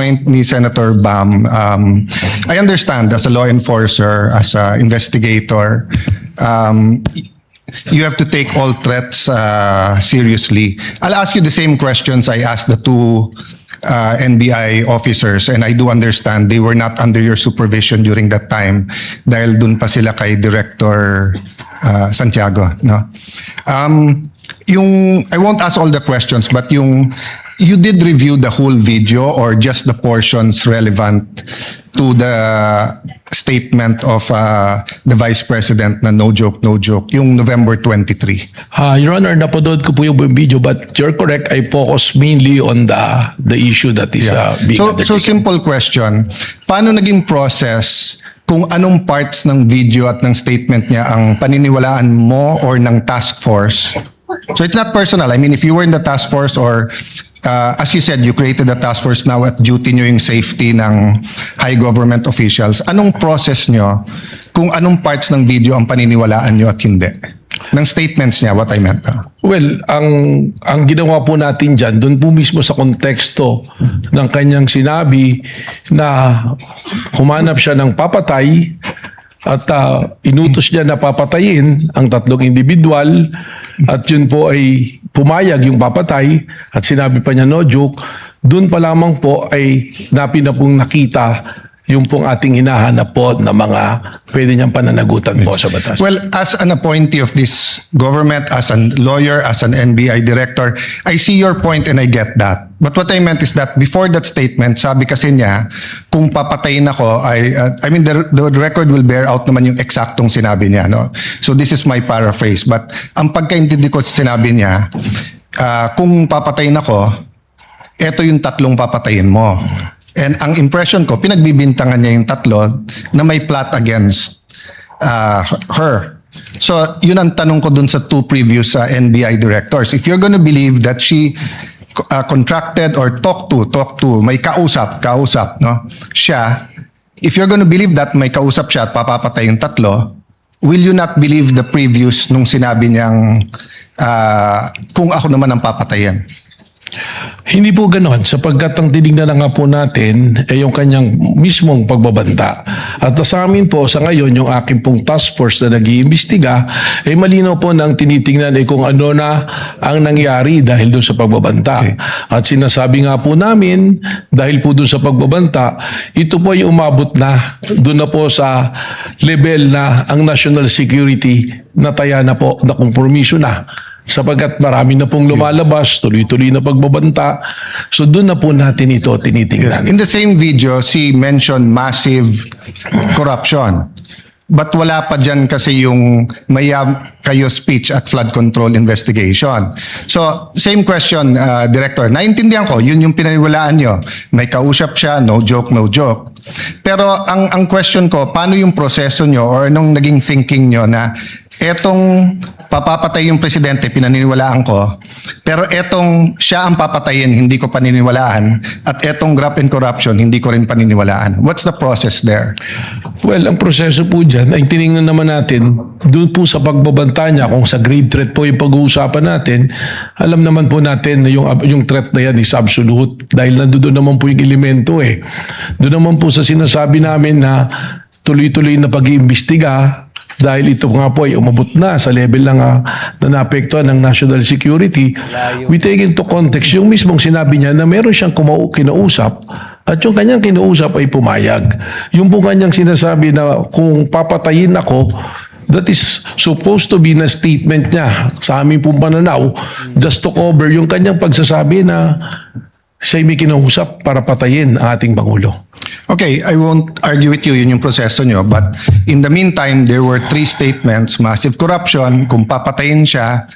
point ni Senator Bam, I understand as a law enforcer, as an investigator, you have to take all threats seriously. I'll ask you the same questions I asked the two NBI officers, and I do understand they were not under your supervision during that time dahil dun pa sila kay Director Santiago, no? I won't ask all the questions, but you did review the whole video or just the portions relevant to the statement of the Vice President na no joke, yung November 23? Your Honor, napanood ko po yung video, but you're correct. I focus mainly on the issue that is being undertaken. So simple question, paano naging process kung anong parts ng video at ng statement niya ang paniniwalaan mo or ng task force? So it's not personal. I mean, if you were in the task force or as you said, you created the task force, now at duty nyo yung safety ng high government officials. Anong process nyo kung anong parts ng video ang paniniwalaan nyo at hindi? Ng statements niya, what I meant. Well, ang ginawa po natin dyan, doon po mismo sa konteksto ng kanyang sinabi na humanap siya ng papatay at inutos niya na papatayin ang tatlong individual at yun po ay pumayag yung papatay at sinabi pa niya no joke, doon pa lamang po ay na pong nakita yung pong ating hinahanap po na mga pwede niyang pananagutan po sa batas. Well, as an appointee of this government, as a lawyer, as an NBI director, I see your point and I get that. But what I meant is that before that statement, sabi kasi niya, kung papatayin ako, I mean, the record will bear out naman yung eksaktong sinabi niya. No? So this is my paraphrase. But ang pagkaintindi ko sa sinabi niya, kung papatayin ako, eto yung tatlong papatayin mo. And ang impression ko, pinagbibintangan niya yung tatlo na may plot against her. So, yun ang tanong ko dun sa two previous NBI directors. If you're gonna believe that she contracted or talked to, may kausap, no? Siya, if you're gonna believe that may kausap siya at papapatay yung tatlo, will you not believe the previous nung sinabi niyang kung ako naman ang papatayin? Hindi po ganoon sapagkat ang tinignan na nga po natin ay yung kanyang mismong pagbabanta. At sa amin po sa ngayon yung aking pong task force na nag-iimbestiga ay malinaw po na ang tinitingnan ay kung ano na ang nangyari dahil doon sa pagbabanta. Okay. At sinasabi nga po namin dahil po doon sa pagbabanta, ito po ay umabot na doon na po sa level na ang national security nataya na po na kompromiso na. Sapagkat marami na pong lumalabas, tuloy-tuloy na pagbabanta. So doon na po natin ito tinitingnan. Yes. In the same video, she mentioned massive corruption. But wala pa dyan kasi yung mayam kayo speech at flood control investigation. So, same question, Director. Naintindihan ko, yun yung pinaniwalaan nyo. May kausap siya, no joke. Pero ang question ko, paano yung proseso nyo or anong naging thinking nyo na etong papapatay yung presidente, pinaniniwalaan ko, pero etong siya ang papatayin, hindi ko paniniwalaan, at etong graft and corruption, hindi ko rin paniniwalaan. What's the process there? Well, ang proseso po dyan ay tinignan naman natin doon po sa pagbabanta niya, kung sa grave threat po yung pag-uusapan natin, alam naman po natin na yung threat na yan is absolute dahil nandoon naman po yung elemento eh. Doon naman po sa sinasabi namin na tuloy-tuloy na pag-iimbestiga dahil ito nga po ay umabot na sa level ng na naapektuhan ng national security, we take into context yung mismong sinabi niya na meron siyang kinausap at yung kanyang kinausap ay pumayag. Yung po kanyang sinasabi na kung papatayin ako, that is supposed to be na statement niya sa aming pong pananaw just to cover yung kanyang pagsasabi na siya'y may kinausap para patayin ang ating Pangulo. Okay, I won't argue with you, yun yung proseso nyo. But in the meantime, there were three statements. Massive corruption, kung papatayin siya,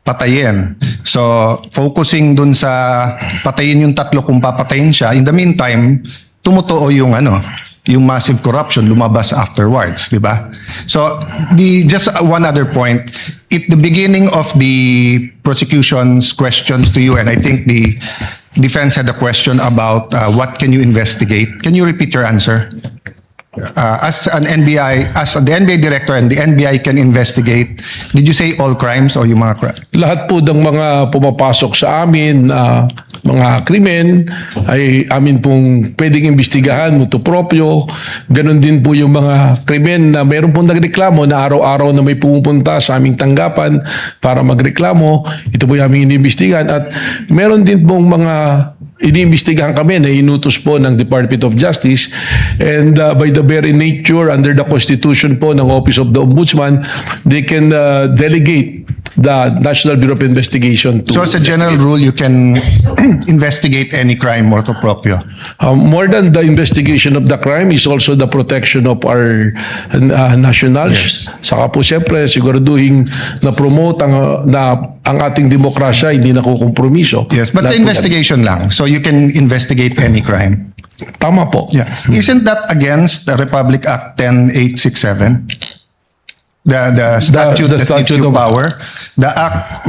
patayin. So, focusing dun sa patayin yung tatlo kung papatayin siya. In the meantime, tumutuo yung yung massive corruption lumabas afterwards, di ba? So, just one other point. At the beginning of the prosecution's questions to you, and I think the defense had a question about what can you investigate. Can you repeat your answer? As the NBI director and the NBI can investigate, did you say all crimes o yung mga crimes? Lahat po ng mga pumapasok sa amin mga krimen ay amin pong pwedeng imbestigahan mutuo proprio. Ganon din po yung mga krimen na meron pong nagreklamo na araw-araw na may pumupunta sa aming tanggapan para magreklamo. Ito po yung aming iniimbestigahan at meron din pong mga iniimbestigahan kami na inutos po ng Department of Justice and by the very nature under the Constitution po ng Office of the Ombudsman, they can delegate the National Bureau of Investigation to... So as a general rule, you can investigate any crime motu proprio. More than the investigation of the crime is also the protection of our nationals. Saka po siyempre siguraduhin na promote ang ating demokrasya hindi nakukompromiso. Yes, but sa Lahat po investigation lang. So you can investigate any crime. yan. Tama po. Yeah. Isn't that against the Republic Act 10867? The statute the that gives statute you of- power. The act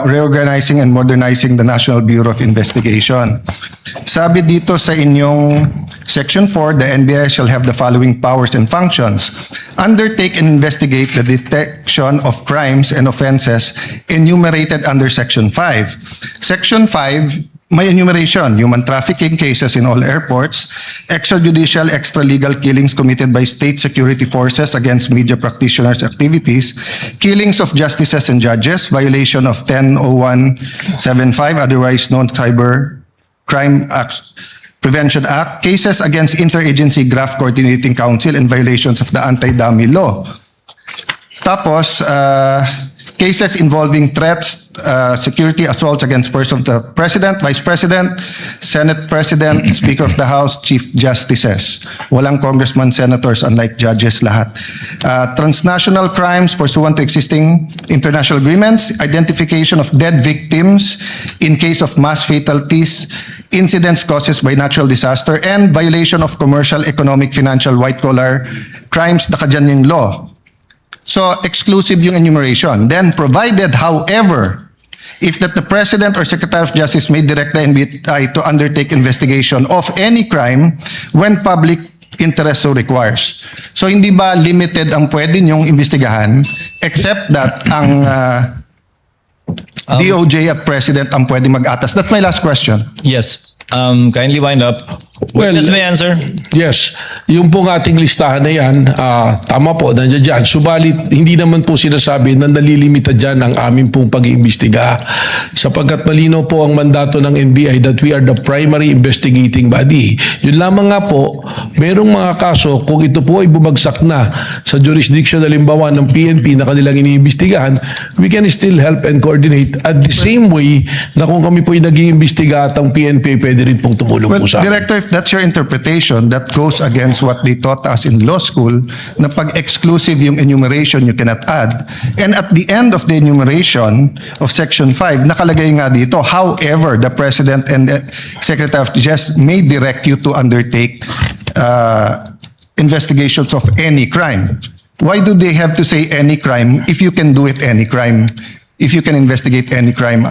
reorganizing and modernizing the National Bureau of Investigation. Sabi dito sa inyong Section 4, the NBI shall have the following powers and functions. Undertake and investigate the detection of crimes and offenses enumerated under Section 5. Section 5, may enumeration, human trafficking cases in all airports, extrajudicial, extralegal killings committed by state security forces against media practitioners' activities, killings of justices and judges, violation of 100175, otherwise known Cyber Crime Act, Prevention Act, cases against Interagency Graft Coordinating Council and violations of the Anti-Dummy Law. Tapos, cases involving threats, security assaults against persons of the President, Vice President, Senate President, Speaker of the House, Chief Justices. Walang congressman, senators, unlike judges lahat. Transnational crimes pursuant to existing international agreements, identification of dead victims in case of mass fatalities, incidents caused by natural disaster, and violation of commercial, economic, financial, white-collar crimes, nakadyan yung law. So, exclusive yung enumeration. Then, provided, however, if that the President or Secretary of Justice may direct the NBI to undertake investigation of any crime when public interest so requires. So, hindi ba limited ang pwede niyong imbestigahan except that ang DOJ at President ang pwede mag-atas? That's my last question. Yes. Kindly wind up. Well, Witness may answer. Yes, yung pong ating listahan na yan, tama po, nandiyan dyan. Subalit, hindi naman po sinasabi na nalilimita dyan ang aming pong pag-iimbestiga. Sapagkat malinaw po ang mandato ng NBI that we are the primary investigating body. Yun lamang nga po, merong mga kaso, kung ito po ay bumagsak na sa jurisdiction halimbawa ng PNP na kanilang iniimbestigahan, we can still help and coordinate at the same way na kung kami po ay nag-iimbestiga at ang PNP pwede rin pong tumulong Well, po sa amin. Director, if that's your interpretation, that goes against what they taught us in law school, na pag exclusive yung enumeration, you cannot add. And at the end of the enumeration of Section 5, nakalagay nga dito, however, the President and the Secretary of Justice may direct you to undertake investigations of any crime. Why do they have to say any crime if you can do it any crime? If you can investigate any crime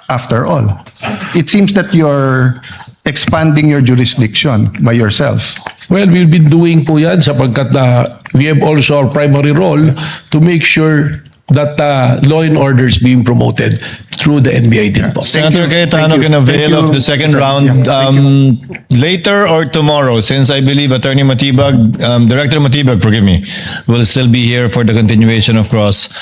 after all? It seems that you're expanding your jurisdiction by yourself. Well, we've been doing po yan sapagkat we have also our primary role to make sure that law and order is being promoted through the NBI din po. Senator you. Cayetano Thank you. can avail Thank of you, the second sir. round Yeah, thank you. later or tomorrow, since I believe Attorney Matibag, Director Matibag, forgive me, will still be here for the continuation of cross.